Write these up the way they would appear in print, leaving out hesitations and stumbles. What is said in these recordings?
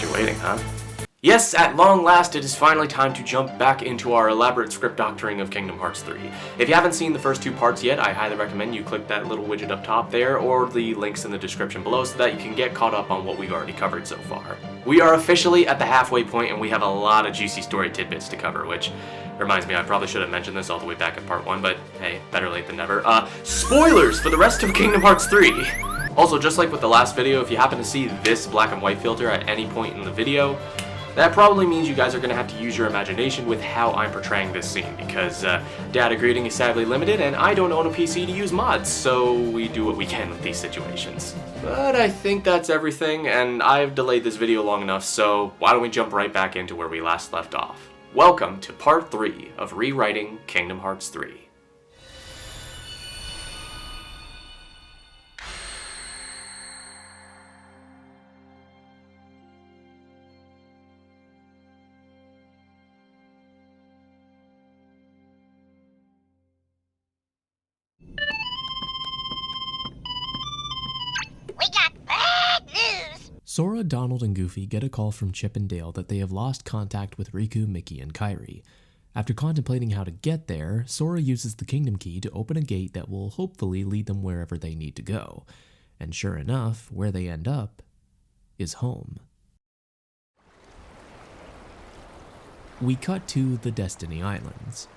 Kept you waiting, huh? Yes, at long last, it is finally time to jump back into our elaborate script doctoring of Kingdom Hearts 3. If you haven't seen the first 2 parts yet, I highly recommend you click that little widget up top there, or the links in the description below so that you can get caught up on what we've already covered so far. We are officially at the halfway point, and we have a lot of juicy story tidbits to cover, which reminds me, I probably should have mentioned this all the way back in part 1, but hey, better late than never. Spoilers for the rest of Kingdom Hearts 3! Also, just like with the last video, if you happen to see this black and white filter at any point in the video, that probably means you guys are going to have to use your imagination with how I'm portraying this scene, because data grading is sadly limited, and I don't own a PC to use mods, so we do what we can with these situations. But I think that's everything, and I've delayed this video long enough, so why don't we jump right back into where we last left off. Welcome to part 3 of rewriting Kingdom Hearts 3. Sora, Donald, and Goofy get a call from Chip and Dale that they have lost contact with Riku, Mickey, and Kairi. After contemplating how to get there, Sora uses the Kingdom Key to open a gate that will hopefully lead them wherever they need to go. And sure enough, where they end up is home. We cut to the Destiny Islands.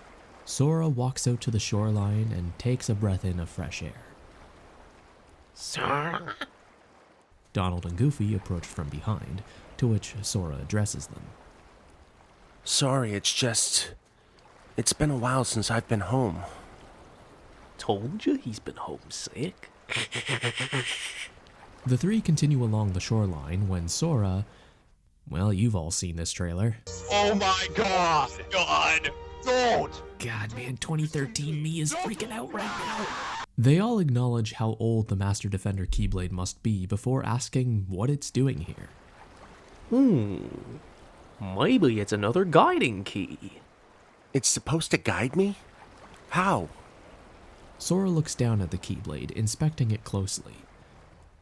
Sora walks out to the shoreline and takes a breath in of fresh air. Sora? Donald and Goofy approach from behind, to which Sora addresses them. Sorry, it's been a while since I've been home. Told you he's been homesick. The three continue along the shoreline when Sora... Well, you've all seen this trailer. Oh my god! God! Don't! God, man, 2013 me is freaking out right now. They all acknowledge how old the Master Defender Keyblade must be before asking what it's doing here. Maybe it's another guiding key. It's supposed to guide me? How? Sora looks down at the Keyblade, inspecting it closely.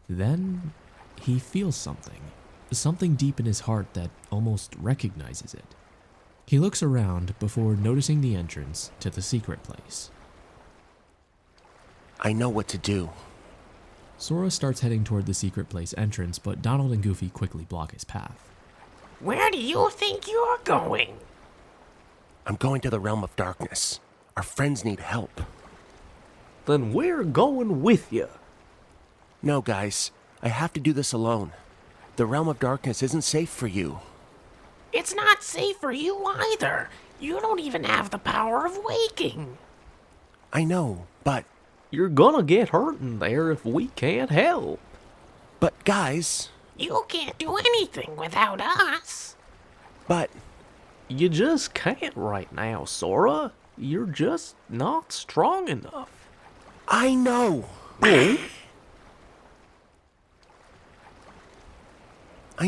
Then, he feels something. Something deep in his heart that almost recognizes it. He looks around before noticing the entrance to the secret place. I know what to do. Sora starts heading toward the secret place entrance, but Donald and Goofy quickly block his path. Where do you think you're going? I'm going to the Realm of Darkness. Our friends need help. Then we're going with you. No, guys. I have to do this alone. The Realm of Darkness isn't safe for you. It's not safe for you either. You don't even have the power of waking. I know, but... You're gonna get hurt in there if we can't help. But guys... You can't do anything without us. But... You just can't right now, Sora. You're just not strong enough. I know! I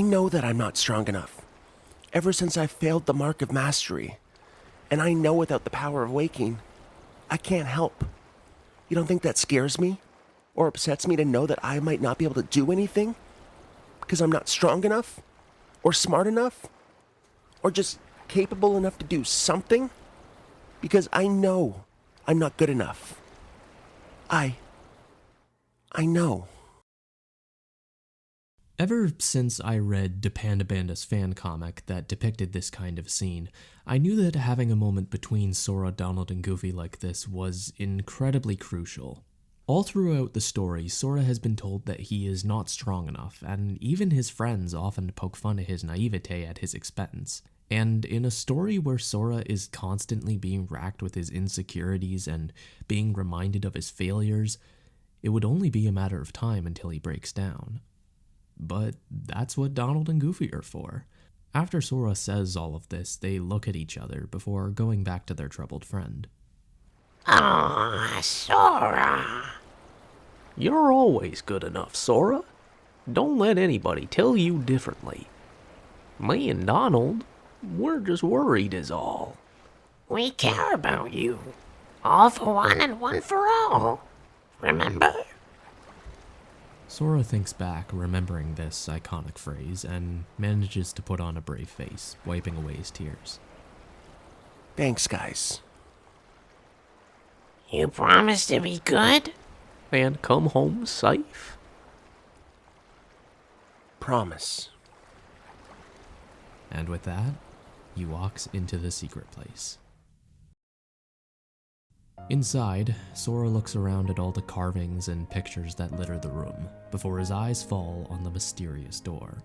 know that I'm not strong enough. Ever since I failed the Mark of Mastery. And I know without the power of waking, I can't help. You don't think that scares me? Or upsets me to know that I might not be able to do anything? Because I'm not strong enough? Or smart enough? Or just capable enough to do something? Because I know I'm not good enough. I know. Ever since I read the Panda Banda's fan comic that depicted this kind of scene, I knew that having a moment between Sora, Donald, and Goofy like this was incredibly crucial. All throughout the story, Sora has been told that he is not strong enough, and even his friends often poke fun at his naivete at his expense. And in a story where Sora is constantly being racked with his insecurities and being reminded of his failures, it would only be a matter of time until he breaks down. But that's what Donald and Goofy are for. After Sora says all of this, they look at each other before going back to their troubled friend. Ah, Sora. You're always good enough, Sora. Don't let anybody tell you differently. Me and Donald, we're just worried is all. We care about you. All for one and one for all. Remember? Sora thinks back, remembering this iconic phrase, and manages to put on a brave face, wiping away his tears. Thanks, guys. You promise to be good? And come home safe? Promise. And with that, he walks into the secret place. Inside, Sora looks around at all the carvings and pictures that litter the room, before his eyes fall on the mysterious door.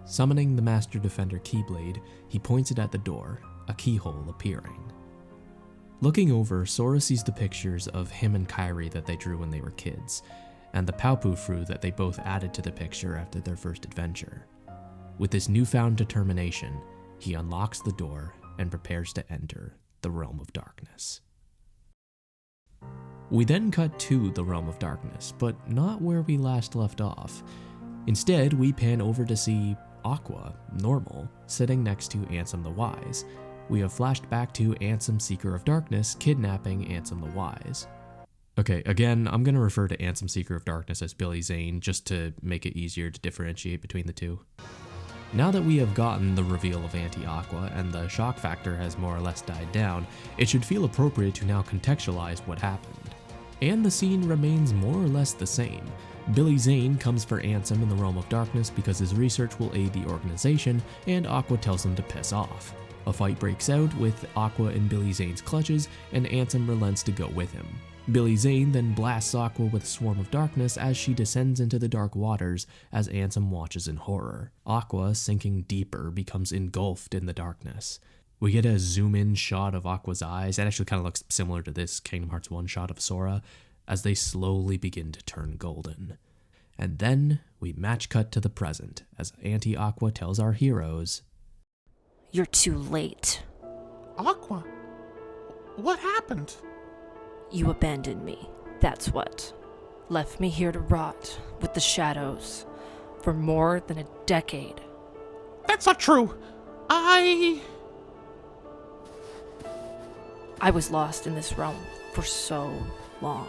Summoning the Master Defender Keyblade, he points it at the door, a keyhole appearing. Looking over, Sora sees the pictures of him and Kairi that they drew when they were kids, and the Paupu fruit that they both added to the picture after their first adventure. With this newfound determination, he unlocks the door and prepares to enter the Realm of Darkness. We then cut to the Realm of Darkness, but not where we last left off. Instead, we pan over to see Aqua, normal, sitting next to Ansem the Wise. We have flashed back to Ansem, Seeker of Darkness, kidnapping Ansem the Wise. Okay, again, I'm going to refer to Ansem, Seeker of Darkness as Billy Zane, just to make it easier to differentiate between the two. Now that we have gotten the reveal of Anti-Aqua and the shock factor has more or less died down, it should feel appropriate to now contextualize what happened. And the scene remains more or less the same. Billy Zane comes for Ansem in the Realm of Darkness because his research will aid the organization, and Aqua tells him to piss off. A fight breaks out with Aqua in Billy Zane's clutches, and Ansem relents to go with him. Billy Zane then blasts Aqua with a swarm of darkness as she descends into the dark waters as Ansem watches in horror. Aqua, sinking deeper, becomes engulfed in the darkness. We get a zoom-in shot of Aqua's eyes. It actually kind of looks similar to this Kingdom Hearts 1 shot of Sora, as they slowly begin to turn golden. And then we match cut to the present, as Anti-Aqua tells our heroes, "You're too late. Aqua? What happened? You abandoned me, that's what. Left me here to rot with the shadows for more than a decade." That's not true. I was lost in this realm for so long.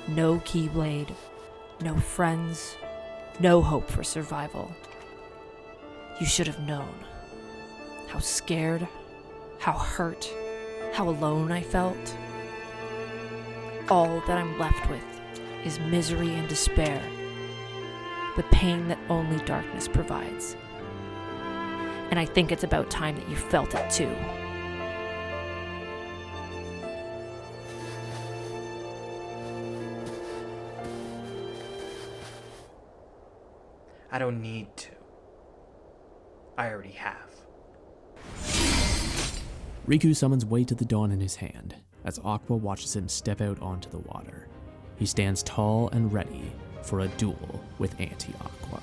No Keyblade, no friends, no hope for survival. You should have known how scared, how hurt, how alone I felt. All that I'm left with is misery and despair, the pain that only darkness provides. And I think it's about time that you felt it too. I don't need to. I already have. Riku summons Way to the Dawn in his hand, as Aqua watches him step out onto the water. He stands tall and ready for a duel with Anti-Aqua.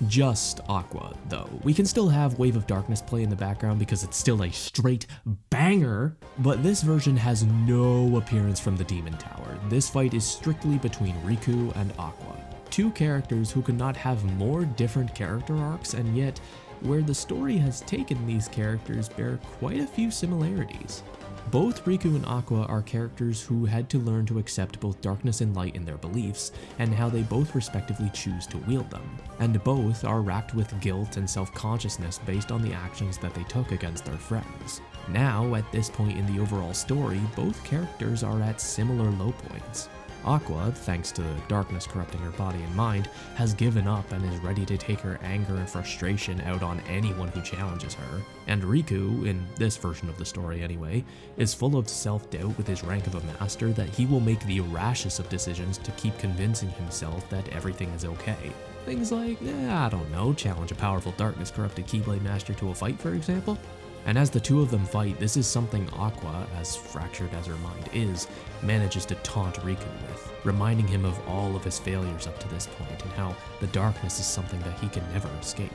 Just Aqua, though. We can still have Wave of Darkness play in the background because it's still a straight banger, but this version has no appearance from the Demon Tower. This fight is strictly between Riku and Aqua. Two characters who could not have more different character arcs, and yet where the story has taken these characters bear quite a few similarities. Both Riku and Aqua are characters who had to learn to accept both darkness and light in their beliefs, and how they both respectively choose to wield them. And both are racked with guilt and self-consciousness based on the actions that they took against their friends. Now, at this point in the overall story, both characters are at similar low points. Aqua, thanks to the darkness corrupting her body and mind, has given up and is ready to take her anger and frustration out on anyone who challenges her. And Riku, in this version of the story anyway, is full of self-doubt with his rank of a master that he will make the rashest of decisions to keep convincing himself that everything is okay. Things like, I don't know, challenge a powerful darkness corrupted Keyblade master to a fight, for example. And as the two of them fight, this is something Aqua, as fractured as her mind is, manages to taunt Riku with, reminding him of all of his failures up to this point and how the darkness is something that he can never escape.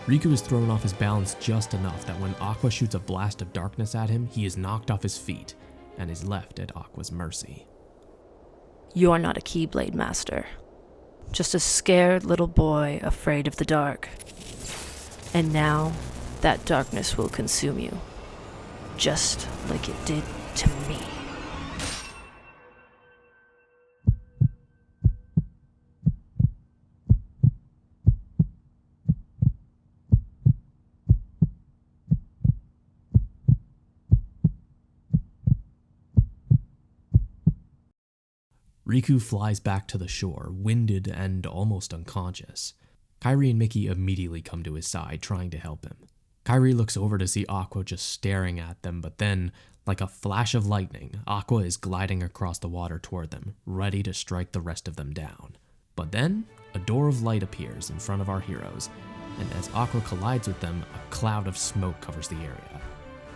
Riku is thrown off his balance just enough that when Aqua shoots a blast of darkness at him, he is knocked off his feet and is left at Aqua's mercy. You are not a Keyblade master, just a scared little boy afraid of the dark. And now, that darkness will consume you, just like it did to me. Riku flies back to the shore, winded and almost unconscious. Kairi and Mickey immediately come to his side, trying to help him. Kairi looks over to see Aqua just staring at them, but then, like a flash of lightning, Aqua is gliding across the water toward them, ready to strike the rest of them down. But then, a door of light appears in front of our heroes, and as Aqua collides with them, a cloud of smoke covers the area.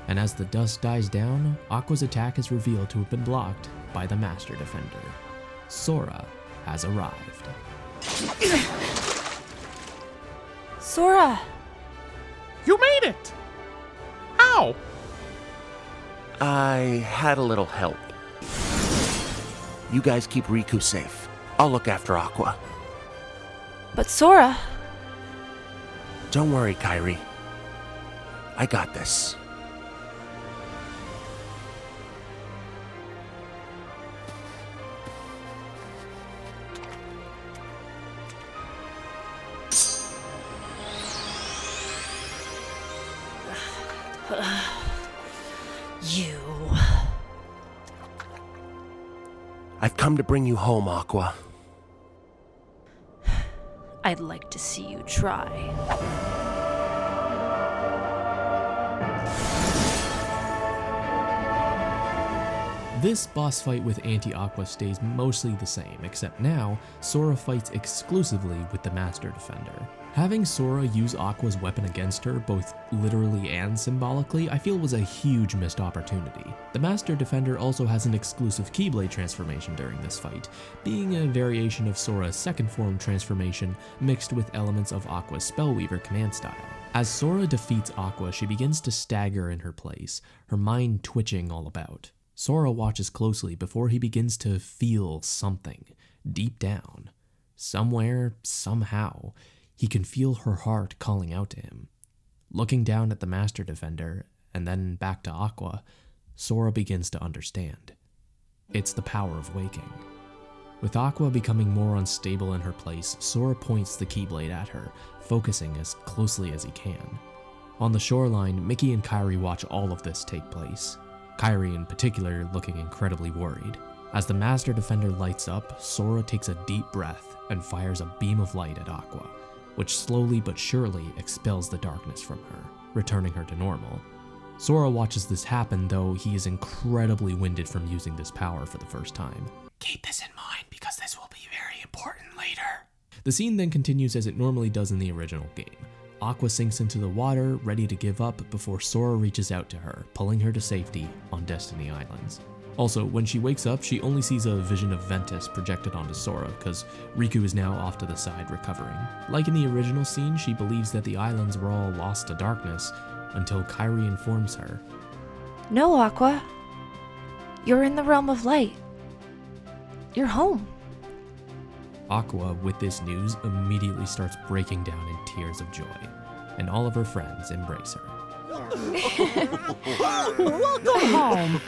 And as the dust dies down, Aqua's attack is revealed to have been blocked by the Master Defender. Sora has arrived. Sora! You made it! How? I had a little help. You guys keep Riku safe. I'll look after Aqua. But Sora! Don't worry, Kairi. I got this. You. I've come to bring you home, Aqua. I'd like to see you try. This boss fight with Anti-Aqua stays mostly the same, except now, Sora fights exclusively with the Master Defender. Having Sora use Aqua's weapon against her, both literally and symbolically, I feel was a huge missed opportunity. The Master Defender also has an exclusive Keyblade transformation during this fight, being a variation of Sora's second form transformation mixed with elements of Aqua's Spellweaver command style. As Sora defeats Aqua, she begins to stagger in her place, her mind twitching all about. Sora watches closely before he begins to feel something, deep down. Somewhere, somehow, he can feel her heart calling out to him. Looking down at the Master Defender, and then back to Aqua, Sora begins to understand. It's the power of waking. With Aqua becoming more unstable in her place, Sora points the Keyblade at her, focusing as closely as he can. On the shoreline, Mickey and Kairi watch all of this take place. Kairi in particular looking incredibly worried. As the Master Defender lights up, Sora takes a deep breath and fires a beam of light at Aqua, which slowly but surely expels the darkness from her, returning her to normal. Sora watches this happen, though he is incredibly winded from using this power for the first time. Keep this in mind because this will be very important later. The scene then continues as it normally does in the original game. Aqua sinks into the water, ready to give up before Sora reaches out to her, pulling her to safety on Destiny Islands. Also, when she wakes up, she only sees a vision of Ventus projected onto Sora, because Riku is now off to the side recovering. Like in the original scene, she believes that the islands were all lost to darkness, until Kairi informs her. No, Aqua. You're in the realm of light. You're home. Aqua, with this news, immediately starts breaking down in tears of joy, and all of her friends embrace her. Welcome home!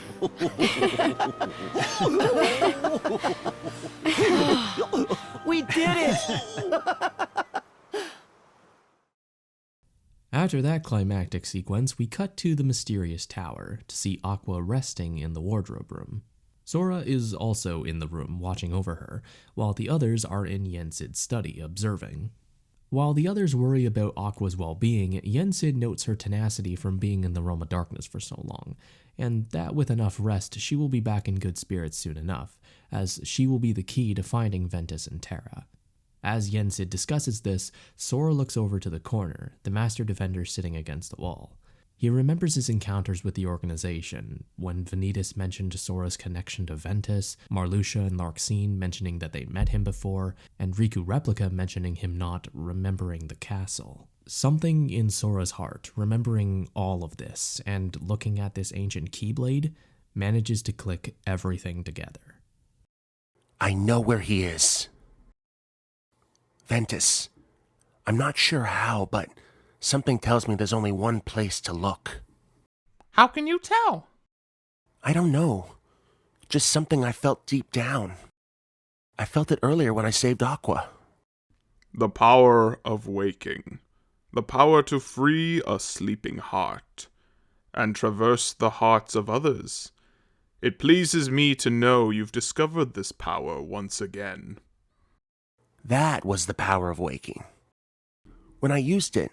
We did it! After that climactic sequence, we cut to the mysterious tower to see Aqua resting in the wardrobe room. Sora is also in the room watching over her, while the others are in Yensid's study observing. While the others worry about Aqua's well-being, Yensid notes her tenacity from being in the realm of darkness for so long, and that with enough rest she will be back in good spirits soon enough, as she will be the key to finding Ventus and Terra. As Yensid discusses this, Sora looks over to the corner, the Master Defender sitting against the wall. He remembers his encounters with the organization, when Vanitas mentioned Sora's connection to Ventus, Marluxia and Larxene mentioning that they met him before, and Riku Replica mentioning him not remembering the castle. Something in Sora's heart, remembering all of this, and looking at this ancient Keyblade, manages to click everything together. I know where he is. Ventus. I'm not sure how, but something tells me there's only one place to look. How can you tell? I don't know. Just something I felt deep down. I felt it earlier when I saved Aqua. The power of waking. The power to free a sleeping heart and traverse the hearts of others. It pleases me to know you've discovered this power once again. That was the power of waking. When I used it,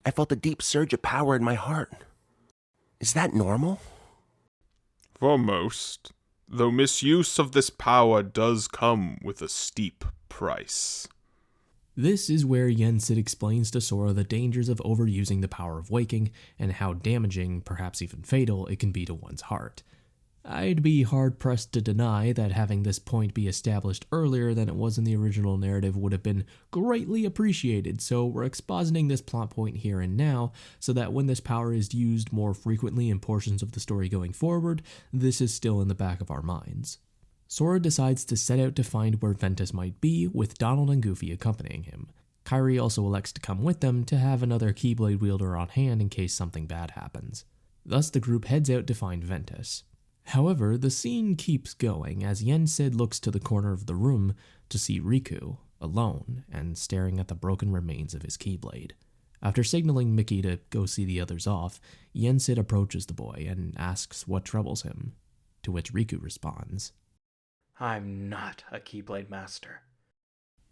I felt a deep surge of power in my heart. Is that normal? For most, though misuse of this power does come with a steep price. This is where Yensid explains to Sora the dangers of overusing the power of waking and how damaging, perhaps even fatal, it can be to one's heart. I'd be hard-pressed to deny that having this point be established earlier than it was in the original narrative would have been greatly appreciated, so we're expositing this plot point here and now, so that when this power is used more frequently in portions of the story going forward, this is still in the back of our minds. Sora decides to set out to find where Ventus might be, with Donald and Goofy accompanying him. Kairi also elects to come with them to have another Keyblade wielder on hand in case something bad happens. Thus, the group heads out to find Ventus. However, the scene keeps going as Yensid looks to the corner of the room to see Riku, alone, and staring at the broken remains of his Keyblade. After signaling Mickey to go see the others off, Yensid approaches the boy and asks what troubles him, to which Riku responds, I'm not a Keyblade Master.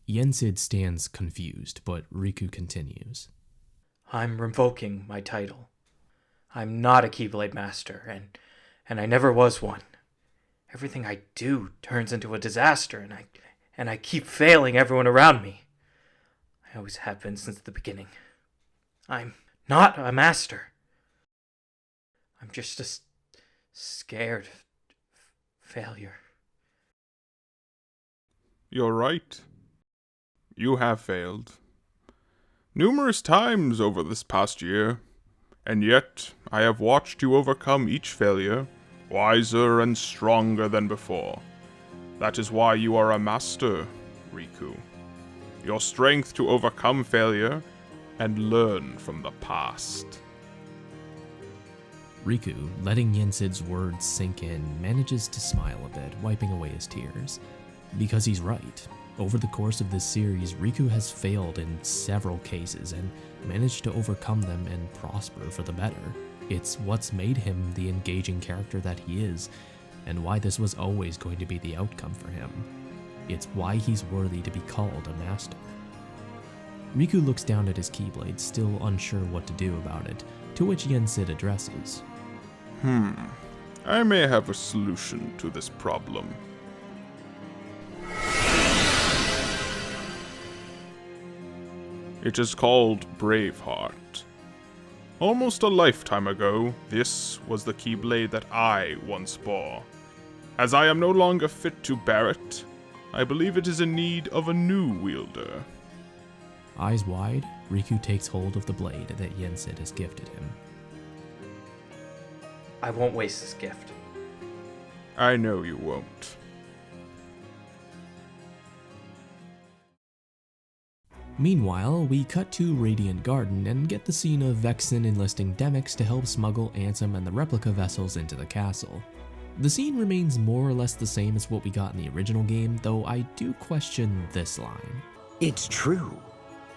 Yensid stands confused, but Riku continues. I'm revoking my title. I'm not a Keyblade Master, and I never was one. Everything I do turns into a disaster, and I keep failing everyone around me. I always have been since the beginning. I'm not a master. I'm just a scared failure. You're right. You have failed. Numerous times over this past year, and yet I have watched you overcome each failure, wiser and stronger than before. That is why you are a master, Riku. Your strength to overcome failure and learn from the past. Riku, letting Yensid's words sink in, manages to smile a bit, wiping away his tears. Because he's right. Over the course of this series, Riku has failed in several cases and managed to overcome them and prosper for the better. It's what's made him the engaging character that he is, and why this was always going to be the outcome for him. It's why he's worthy to be called a master. Riku looks down at his Keyblade, still unsure what to do about it, to which Yensid addresses. I may have a solution to this problem. It is called Braveheart. Almost a lifetime ago, this was the Keyblade that I once bore. As I am no longer fit to bear it, I believe it is in need of a new wielder. Eyes wide, Riku takes hold of the blade that Yensid has gifted him. I won't waste this gift. I know you won't. Meanwhile, we cut to Radiant Garden and get the scene of Vexen enlisting Demyx to help smuggle Ansem and the replica vessels into the castle. The scene remains more or less the same as what we got in the original game, though I do question this line. It's true.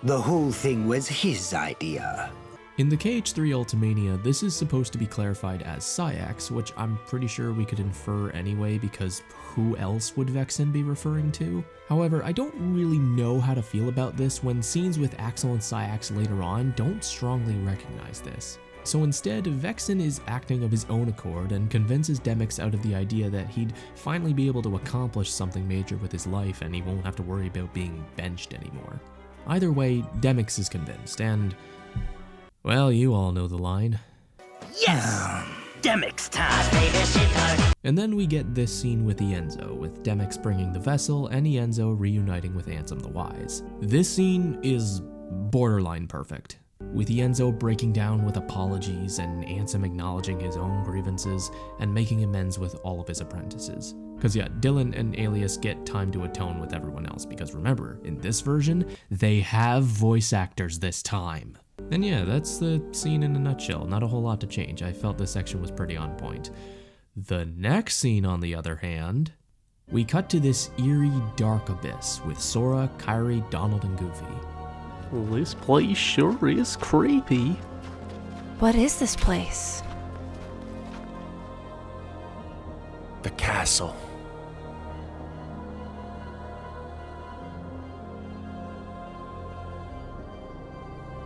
The whole thing was his idea. In the KH3 Ultimania, this is supposed to be clarified as Sayax, which I'm pretty sure we could infer anyway because who else would Vexen be referring to? However, I don't really know how to feel about this when scenes with Axel and Sayax later on don't strongly recognize this. So instead, Vexen is acting of his own accord and convinces Demyx out of the idea that he'd finally be able to accomplish something major with his life and he won't have to worry about being benched anymore. Either way, Demyx is convinced, and well, you all know the line. Yes! Demyx time! And then we get this scene with Ienzo, with Demyx bringing the vessel and Ienzo reuniting with Ansem the Wise. This scene is borderline perfect, with Ienzo breaking down with apologies and Ansem acknowledging his own grievances and making amends with all of his apprentices. Cause yeah, Dylan and Alias get time to atone with everyone else, because remember, in this version, they have voice actors this time. And yeah, that's the scene in a nutshell. Not a whole lot to change. I felt this section was pretty on point. The next scene, on the other hand, we cut to this eerie, dark abyss with Sora, Kairi, Donald, and Goofy. This place sure is creepy. What is this place? castle.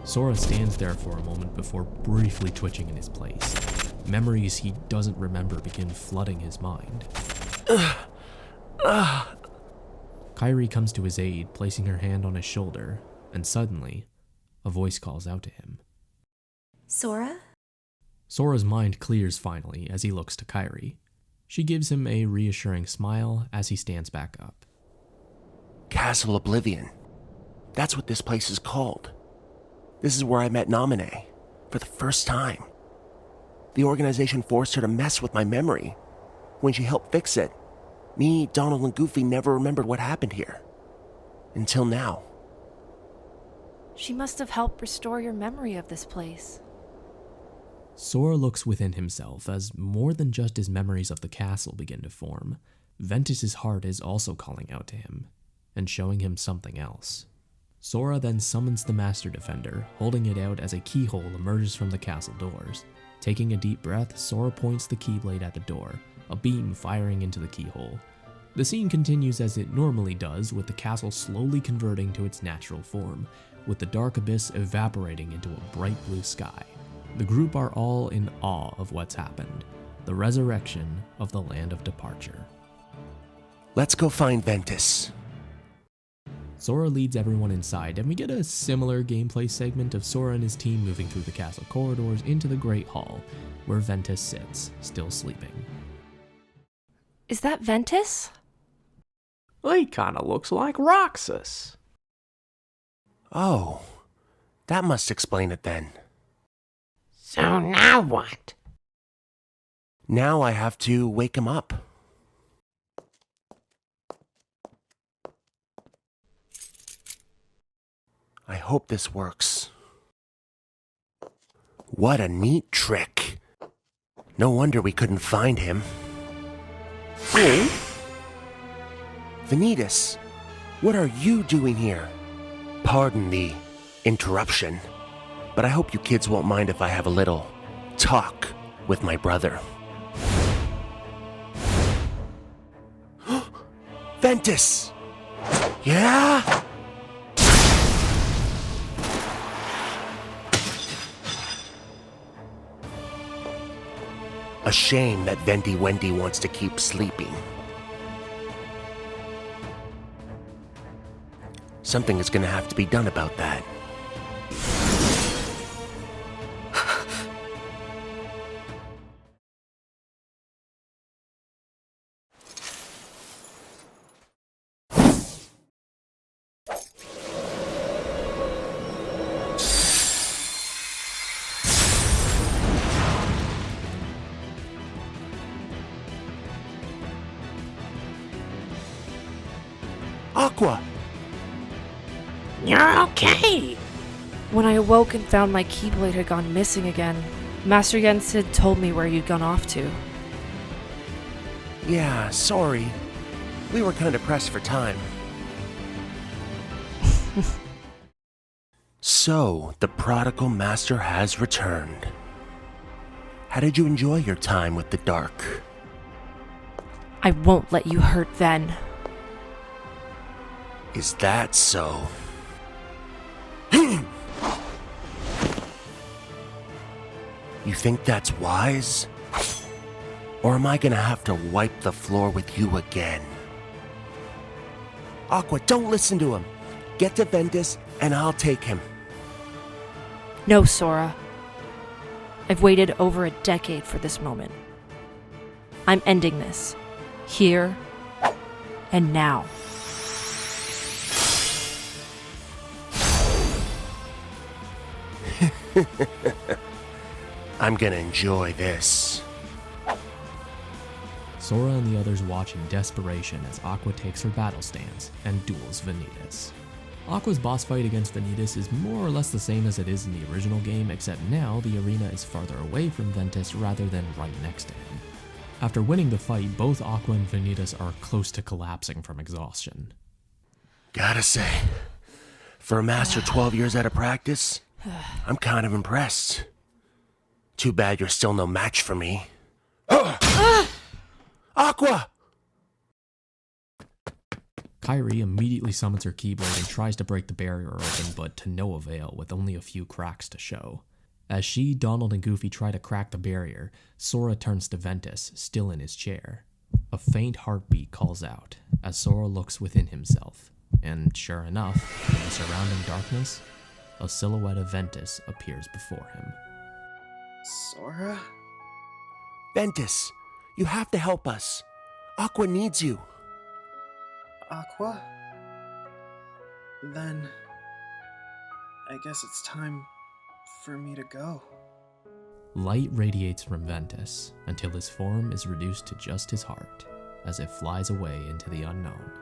Sora stands there for a moment before briefly twitching in his place. Memories he doesn't remember begin flooding his mind. Kairi comes to his aid, placing her hand on his shoulder, and suddenly, a voice calls out to him. Sora? Sora's mind clears finally as he looks to Kairi. She gives him a reassuring smile as he stands back up. Castle Oblivion. That's what this place is called. This is where I met Naminé for the first time. The organization forced her to mess with my memory. When she helped fix it, me, Donald, and Goofy never remembered what happened here. Until now. She must have helped restore your memory of this place. Sora looks within himself as more than just his memories of the castle begin to form. Ventus's heart is also calling out to him and showing him something else. Sora then summons the Master Defender, holding it out as a keyhole emerges from the castle doors. Taking a deep breath, Sora points the Keyblade at the door, a beam firing into the keyhole. The scene continues as it normally does, with the castle slowly converting to its natural form, with the dark abyss evaporating into a bright blue sky. The group are all in awe of what's happened, the resurrection of the land of departure. Let's go find Ventus. Sora leads everyone inside, and we get a similar gameplay segment of Sora and his team moving through the castle corridors into the Great Hall, where Ventus sits, still sleeping. Is that Ventus? He kinda looks like Roxas. Oh, that must explain it then. So now what? Now I have to wake him up. I hope this works. What a neat trick. No wonder we couldn't find him. Ventus, what are you doing here? Pardon the interruption, but I hope you kids won't mind if I have a little talk with my brother. Ventus! Yeah? A shame that Venti Wendy wants to keep sleeping. Something is gonna have to be done about that. Aqua! You're okay. When I awoke and found my Keyblade had gone missing again, Master Jens had told me where you'd gone off to. Yeah, sorry. We were kind of pressed for time. So, the prodigal master has returned. How did you enjoy your time with the dark? I won't let you hurt Ven. Is that so? You think that's wise? Or am I gonna have to wipe the floor with you again? Aqua, don't listen to him. Get to Ventus and I'll take him. No, Sora. I've waited over a decade for this moment. I'm ending this. Here and now. I'm gonna enjoy this. Sora and the others watch in desperation as Aqua takes her battle stance and duels Ventus. Aqua's boss fight against Ventus is more or less the same as it is in the original game, except now the arena is farther away from Ventus rather than right next to him. After winning the fight, both Aqua and Ventus are close to collapsing from exhaustion. Gotta say, for a master 12 years out of practice, I'm kind of impressed. Too bad you're still no match for me. Aqua! Kairi immediately summons her Keyblade and tries to break the barrier open, but to no avail, with only a few cracks to show. As she, Donald, and Goofy try to crack the barrier, Sora turns to Ventus, still in his chair. A faint heartbeat calls out, as Sora looks within himself, and sure enough, in the surrounding darkness, a silhouette of Ventus appears before him. Sora? Ventus, you have to help us. Aqua needs you. Aqua? Then I guess it's time for me to go. Light radiates from Ventus until his form is reduced to just his heart, as it flies away into the unknown,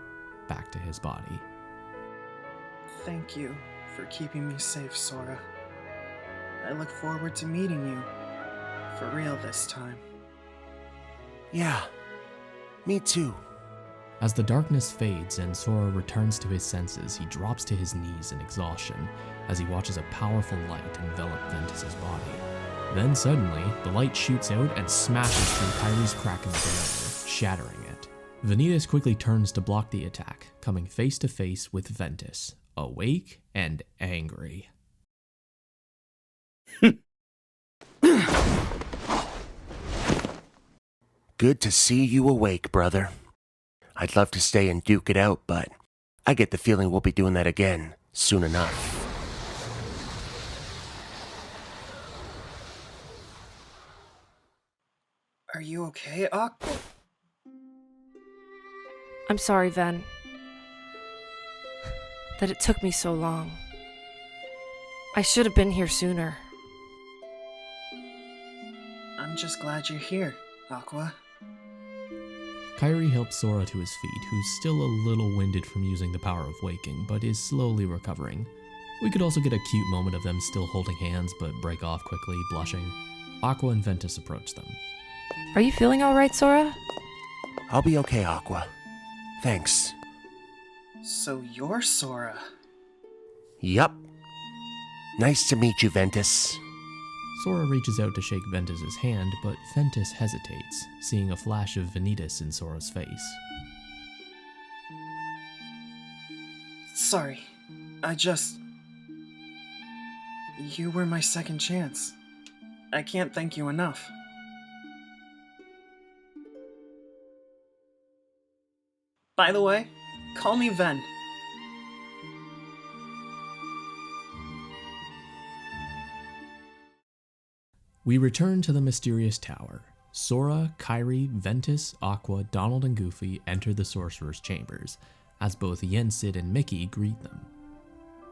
back to his body. Thank you for keeping me safe, Sora. I look forward to meeting you. For real this time. Yeah, me too. As the darkness fades and Sora returns to his senses, he drops to his knees in exhaustion as he watches a powerful light envelop Ventus's body. Then suddenly, the light shoots out and smashes through Kairi's crack in the barrier, shattering it. Vanitas quickly turns to block the attack, coming face to face with Ventus, awake and angry. Good to see you awake, brother. I'd love to stay and duke it out, but I get the feeling we'll be doing that again soon enough. Are you okay, Aqua? I'm sorry, Ven. That it took me so long. I should have been here sooner. I'm just glad you're here, Aqua. Kairi helps Sora to his feet, who's still a little winded from using the power of waking, but is slowly recovering. We could also get a cute moment of them still holding hands, but break off quickly, blushing. Aqua and Ventus approach them. Are you feeling alright, Sora? I'll be okay, Aqua. Thanks. So you're Sora. Yup. Nice to meet you, Ventus. Sora reaches out to shake Ventus's hand, but Ventus hesitates, seeing a flash of Vanitas in Sora's face. Sorry. You were my second chance. I can't thank you enough. By the way, call me Ven. We return to the mysterious tower. Sora, Kairi, Ventus, Aqua, Donald, and Goofy enter the Sorcerer's Chambers, as both Yensid and Mickey greet them.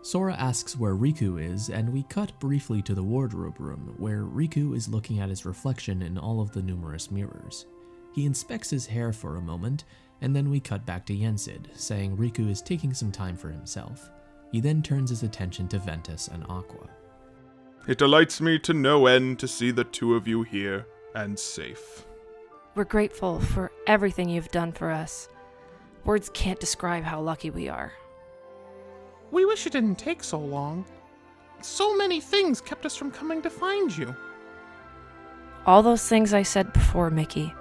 Sora asks where Riku is, and we cut briefly to the wardrobe room, where Riku is looking at his reflection in all of the numerous mirrors. He inspects his hair for a moment, and then we cut back to Yensid, saying Riku is taking some time for himself. He then turns his attention to Ventus and Aqua. It delights me to no end to see the two of you here and safe. We're grateful for everything you've done for us. Words can't describe how lucky we are. We wish it didn't take so long. So many things kept us from coming to find you. All those things I said before, Mickey,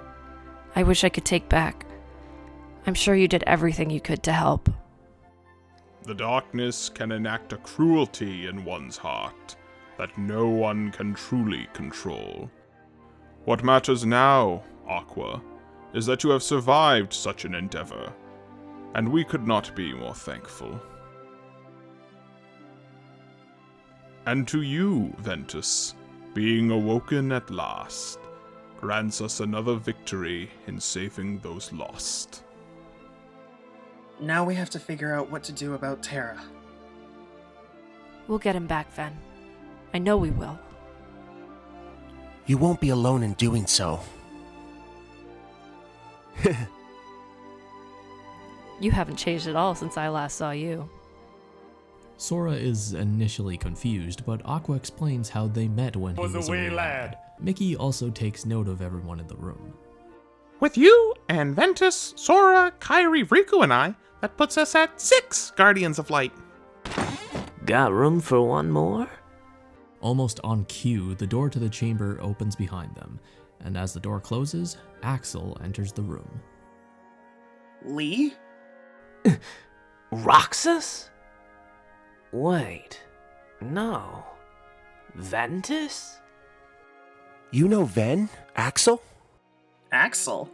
I wish I could take back. I'm sure you did everything you could to help. The darkness can enact a cruelty in one's heart that no one can truly control. What matters now, Aqua, is that you have survived such an endeavor, and we could not be more thankful. And to you, Ventus, being awoken at last, grants us another victory in saving those lost. Now we have to figure out what to do about Terra. We'll get him back, Ven. I know we will. You won't be alone in doing so. You haven't changed at all since I last saw you. Sora is initially confused, but Aqua explains how they met when he was a wee lad. Mickey also takes note of everyone in the room. With you and Ventus, Sora, Kairi, Riku, and I, that puts us at 6 Guardians of Light. Got room for one more? Almost on cue, the door to the chamber opens behind them, and as the door closes, Axel enters the room. Lee? Roxas? Wait, no. Ventus? You know Ven? Axel? Axel?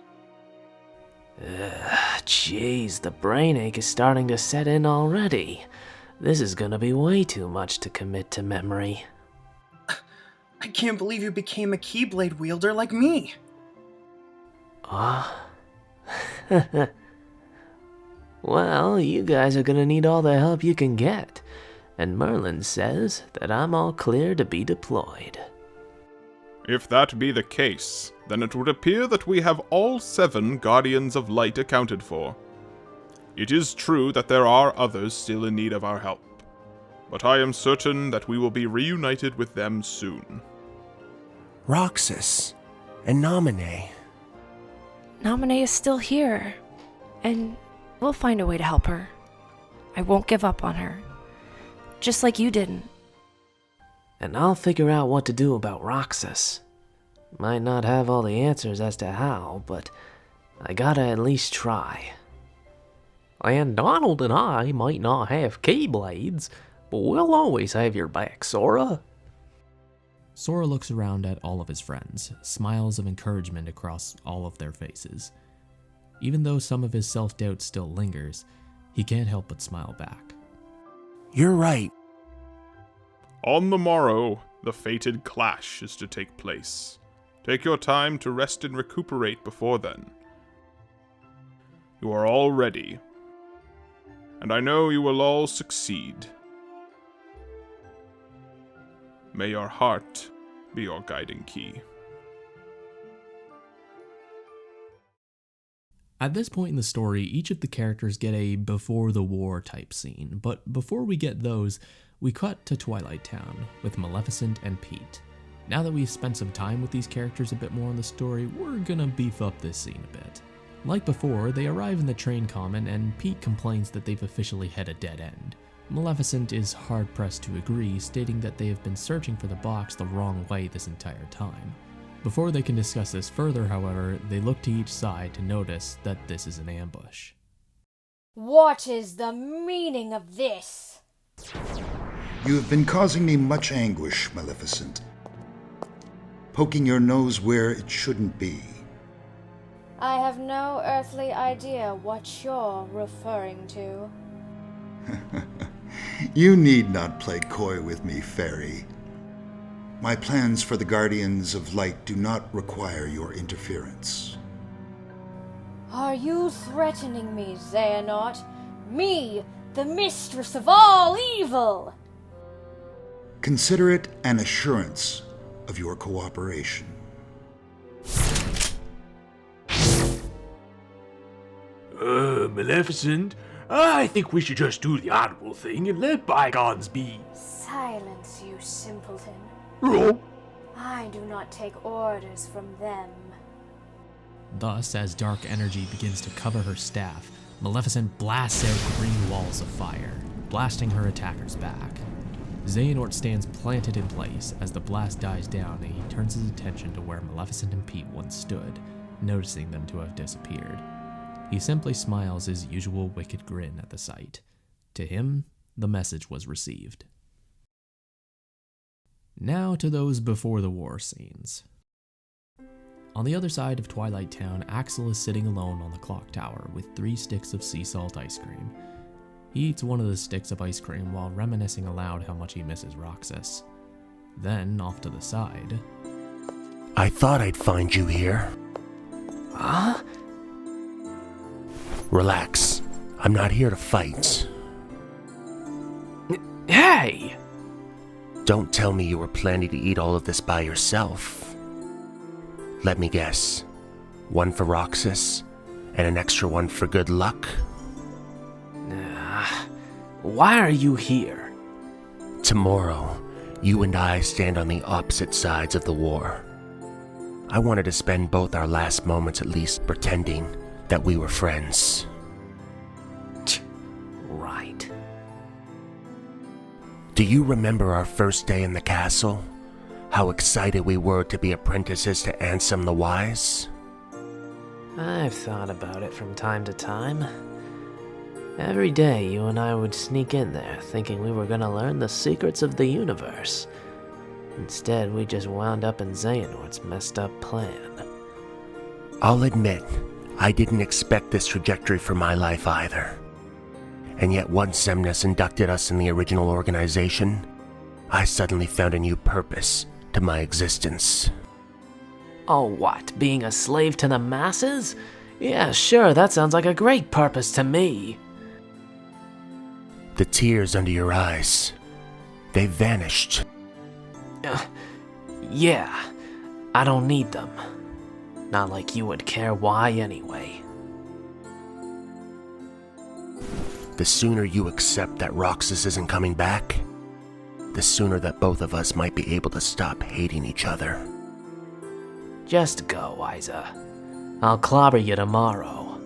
Jeez, the brain ache is starting to set in already. This is gonna be way too much to commit to memory. I can't believe you became a Keyblade wielder like me. Well, you guys are gonna need all the help you can get. And Merlin says that I'm all clear to be deployed. If that be the case, then it would appear that we have all 7 Guardians of Light accounted for. It is true that there are others still in need of our help, but I am certain that we will be reunited with them soon. Roxas and Naminé. Naminé is still here, and we'll find a way to help her. I won't give up on her, just like you didn't. And I'll figure out what to do about Roxas. Might not have all the answers as to how, but I gotta at least try. And Donald and I might not have Keyblades, but we'll always have your back, Sora. Sora looks around at all of his friends, smiles of encouragement across all of their faces. Even though some of his self-doubt still lingers, he can't help but smile back. You're right. On the morrow, the fated clash is to take place. Take your time to rest and recuperate before then. You are all ready, and I know you will all succeed. May your heart be your guiding key. At this point in the story, each of the characters get a before the war type scene, but before we get those, we cut to Twilight Town with Maleficent and Pete. Now that we've spent some time with these characters a bit more in the story, we're gonna beef up this scene a bit. Like before, they arrive in the train common and Pete complains that they've officially hit a dead end. Maleficent is hard-pressed to agree, stating that they have been searching for the box the wrong way this entire time. Before they can discuss this further, however, they look to each side to notice that this is an ambush. What is the meaning of this? You have been causing me much anguish, Maleficent. Poking your nose where it shouldn't be. I have no earthly idea what you're referring to. You need not play coy with me, Fairy. My plans for the Guardians of Light do not require your interference. Are you threatening me, Xehanort? Me, the mistress of all evil! Consider it an assurance of your cooperation. Maleficent, I think we should just do the honorable thing and let bygones be. Silence, you simpleton. Oh. I do not take orders from them. Thus, as dark energy begins to cover her staff, Maleficent blasts out green walls of fire, blasting her attackers back. Xehanort stands planted in place as the blast dies down and he turns his attention to where Maleficent and Pete once stood, noticing them to have disappeared. He simply smiles his usual wicked grin at the sight. To him, the message was received. Now to those before the war scenes. On the other side of Twilight Town, Axel is sitting alone on the clock tower with 3 sticks of sea salt ice cream. He eats one of the sticks of ice cream while reminiscing aloud how much he misses Roxas. Then, off to the side... I thought I'd find you here. Huh? Relax. I'm not here to fight. Hey! Don't tell me you were planning to eat all of this by yourself. Let me guess. 1 for Roxas, and an extra 1 for good luck? Why are you here? Tomorrow, you and I stand on the opposite sides of the war. I wanted to spend both our last moments at least pretending that we were friends. Right. Do you remember our first day in the castle? How excited we were to be apprentices to Ansem the Wise? I've thought about it from time to time. Every day you and I would sneak in there thinking we were gonna learn the secrets of the universe. Instead, we just wound up in Xehanort's messed up plan. I'll admit, I didn't expect this trajectory for my life either. And yet once Xemnas inducted us in the original organization, I suddenly found a new purpose to my existence. Oh, what? Being a slave to the masses? Yeah, sure, that sounds like a great purpose to me. The tears under your eyes, they vanished. Yeah, I don't need them. Not like you would care why anyway. The sooner you accept that Roxas isn't coming back, the sooner that both of us might be able to stop hating each other. Just go, Isa. I'll clobber you tomorrow.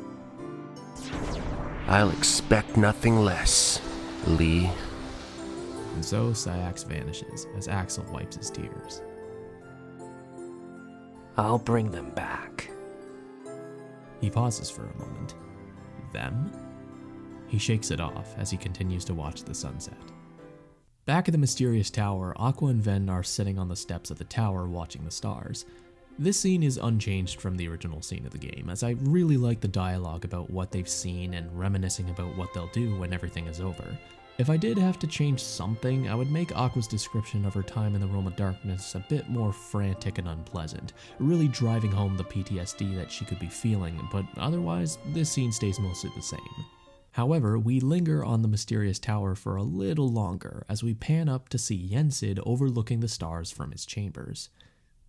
I'll expect nothing less, Lee. And so Sayax vanishes as Axel wipes his tears. I'll bring them back. He pauses for a moment. Them? He shakes it off as he continues to watch the sunset. Back at the mysterious tower, Aqua and Ven are sitting on the steps of the tower watching the stars. This scene is unchanged from the original scene of the game, as I really like the dialogue about what they've seen and reminiscing about what they'll do when everything is over. If I did have to change something, I would make Aqua's description of her time in the Realm of Darkness a bit more frantic and unpleasant, really driving home the PTSD that she could be feeling, but otherwise, this scene stays mostly the same. However, we linger on the mysterious tower for a little longer as we pan up to see Yensid overlooking the stars from his chambers.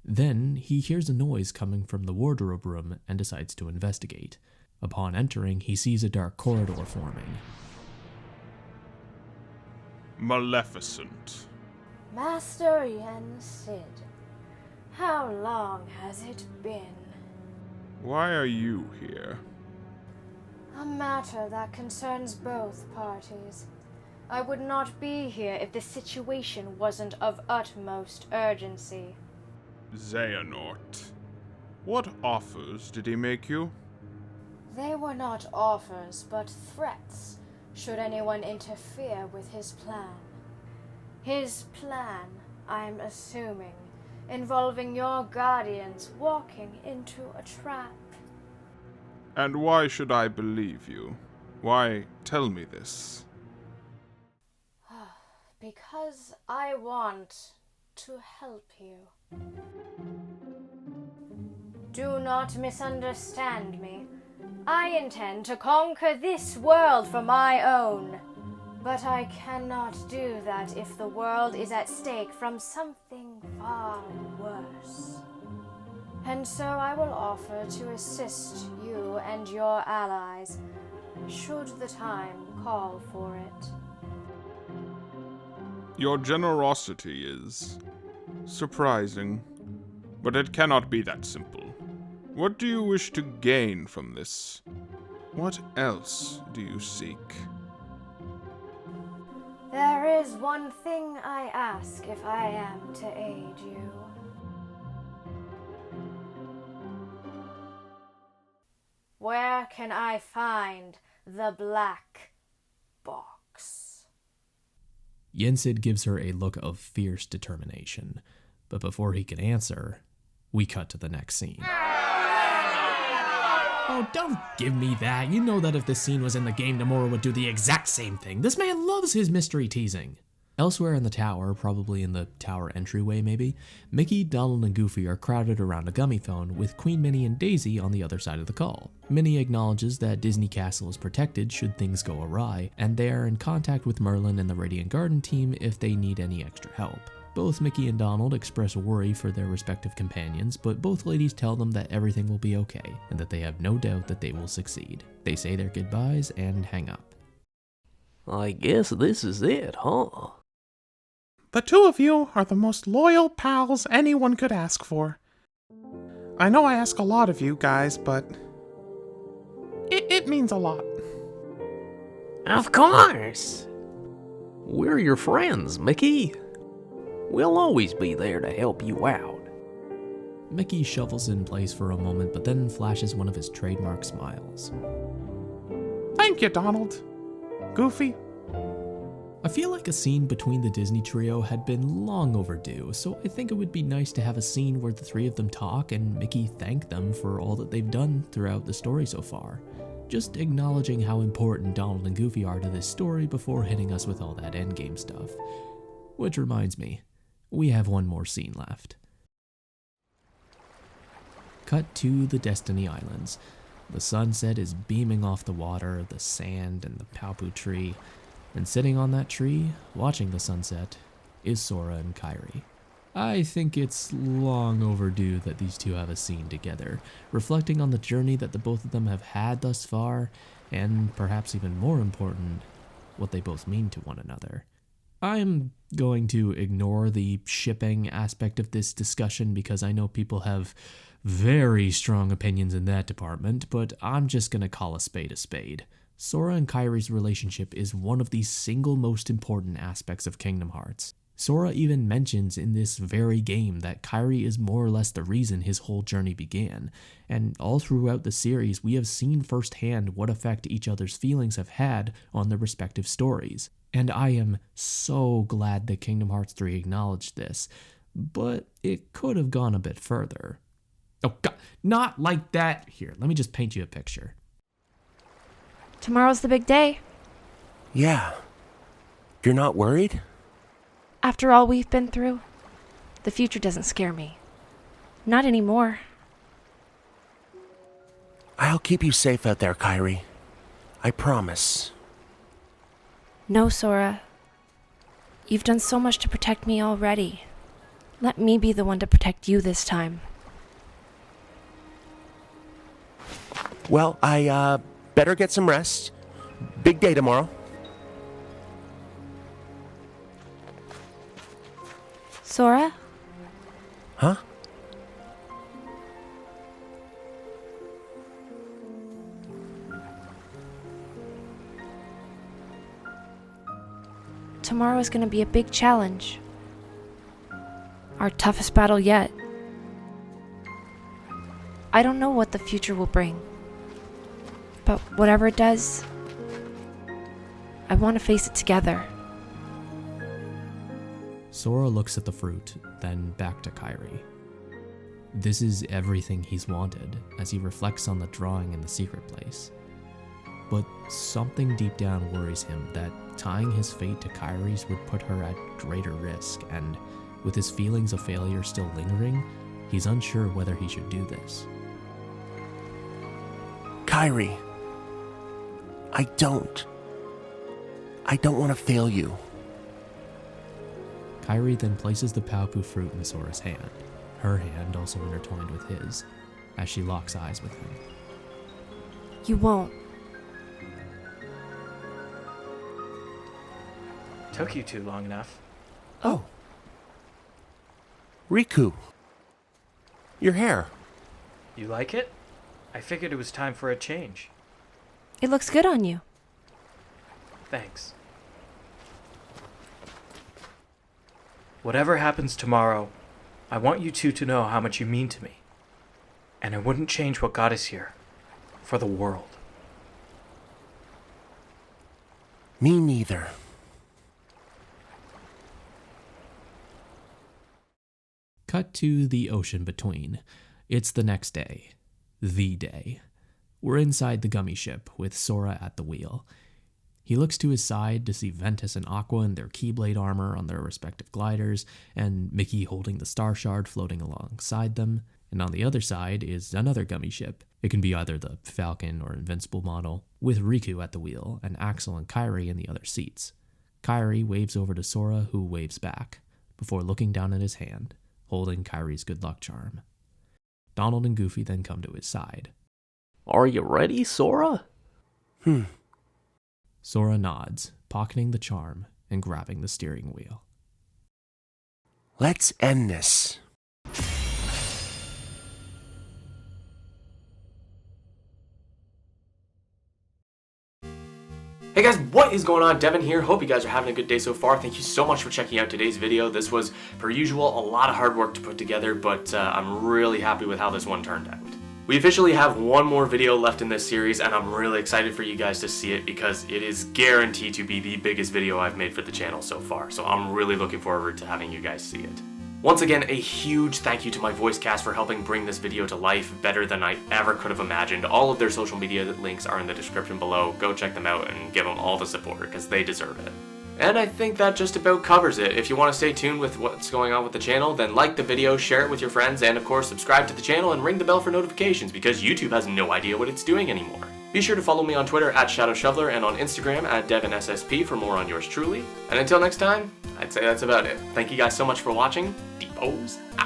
Then, he hears a noise coming from the wardrobe room and decides to investigate. Upon entering, he sees a dark corridor forming. Maleficent. Master Yensid, how long has it been? Why are you here? A matter that concerns both parties. I would not be here if the situation wasn't of utmost urgency. Xehanort. What offers did he make you? They were not offers, but threats, should anyone interfere with his plan. His plan, I'm assuming, involving your guardians walking into a trap. And why should I believe you? Why tell me this? Because I want to help you. Do not misunderstand me. I intend to conquer this world for my own. But I cannot do that if the world is at stake from something far worse. And so I will offer to assist you and your allies, should the time call for it. Your generosity is surprising, but it cannot be that simple. What do you wish to gain from this? What else do you seek? There is one thing I ask if I am to aid you. Where can I find the black box? Yensid gives her a look of fierce determination, but before he can answer, we cut to the next scene. Oh, don't give me that. You know that if this scene was in the game, Nomura would do the exact same thing. This man loves his mystery teasing. Elsewhere in the tower, probably in the tower entryway maybe, Mickey, Donald, and Goofy are crowded around a gummy phone with Queen Minnie and Daisy on the other side of the call. Minnie acknowledges that Disney Castle is protected should things go awry, and they are in contact with Merlin and the Radiant Garden team if they need any extra help. Both Mickey and Donald express worry for their respective companions, but both ladies tell them that everything will be okay, and that they have no doubt that they will succeed. They say their goodbyes and hang up. I guess this is it, huh? The two of you are the most loyal pals anyone could ask for. I know I ask a lot of you guys, but it means a lot. Of course! We're your friends, Mickey. We'll always be there to help you out. Mickey shovels in place for a moment, but then flashes one of his trademark smiles. Thank you, Donald. Goofy? I feel like a scene between the Disney trio had been long overdue, so I think it would be nice to have a scene where the three of them talk and Mickey thank them for all that they've done throughout the story so far. Just acknowledging how important Donald and Goofy are to this story before hitting us with all that endgame stuff. Which reminds me, we have one more scene left. Cut to the Destiny Islands. The sunset is beaming off the water, the sand, and the Paupu tree. And sitting on that tree, watching the sunset, is Sora and Kairi. I think it's long overdue that these two have a scene together, reflecting on the journey that the both of them have had thus far, and perhaps even more important, what they both mean to one another. I'm going to ignore the shipping aspect of this discussion because I know people have very strong opinions in that department, but I'm just going to call a spade a spade. Sora and Kairi's relationship is one of the single most important aspects of Kingdom Hearts. Sora even mentions in this very game that Kairi is more or less the reason his whole journey began, and all throughout the series we have seen firsthand what effect each other's feelings have had on their respective stories. And I am so glad that Kingdom Hearts 3 acknowledged this, but it could have gone a bit further. Oh God, not like that! Here, let me just paint you a picture. Tomorrow's the big day. Yeah. You're not worried? After all we've been through, the future doesn't scare me. Not anymore. I'll keep you safe out there, Kairi. I promise. No, Sora. You've done so much to protect me already. Let me be the one to protect you this time. Well, I better get some rest. Big day tomorrow. Sora? Huh? Tomorrow is going to be a big challenge. Our toughest battle yet. I don't know what the future will bring. But whatever it does, I want to face it together. Sora looks at the fruit, then back to Kairi. This is everything he's wanted as he reflects on the drawing in the secret place. But something deep down worries him that tying his fate to Kairi's would put her at greater risk, and with his feelings of failure still lingering, he's unsure whether he should do this. Kairi, I don't want to fail you. Kairi then places the Paupu fruit in Sora's hand, her hand also intertwined with his, as she locks eyes with him. You won't. Took you too long enough. Oh. Riku. Your hair. You like it? I figured it was time for a change. It looks good on you. Thanks. Whatever happens tomorrow, I want you two to know how much you mean to me. And I wouldn't change what got us here. For the world. Me neither. Cut to the ocean between. It's the next day. The day. We're inside the gummy ship, with Sora at the wheel. He looks to his side to see Ventus and Aqua in their Keyblade armor on their respective gliders, and Mickey holding the Star Shard floating alongside them. And on the other side is another gummy ship. It can be either the Falcon or Invincible model, with Riku at the wheel, and Axel and Kairi in the other seats. Kairi waves over to Sora, who waves back, before looking down at his hand, holding Kairi's good luck charm. Donald and Goofy then come to his side. Are you ready, Sora? Sora nods, pocketing the charm and grabbing the steering wheel. Let's end this. Hey guys, what is going on? Devin here. Hope you guys are having a good day so far. Thank you so much for checking out today's video. This was, per usual, a lot of hard work to put together, but I'm really happy with how this one turned out. We officially have one more video left in this series, and I'm really excited for you guys to see it because it is guaranteed to be the biggest video I've made for the channel so far, so I'm really looking forward to having you guys see it. Once again, a huge thank you to my voice cast for helping bring this video to life better than I ever could have imagined. All of their social media links are in the description below. Go check them out and give them all the support because they deserve it. And I think that just about covers it. If you want to stay tuned with what's going on with the channel, then like the video, share it with your friends, and of course subscribe to the channel and ring the bell for notifications because YouTube has no idea what it's doing anymore. Be sure to follow me on Twitter at ShadowShoveler and on Instagram at DevinSSP for more on yours truly. And until next time, I'd say that's about it. Thank you guys so much for watching. Deepos out.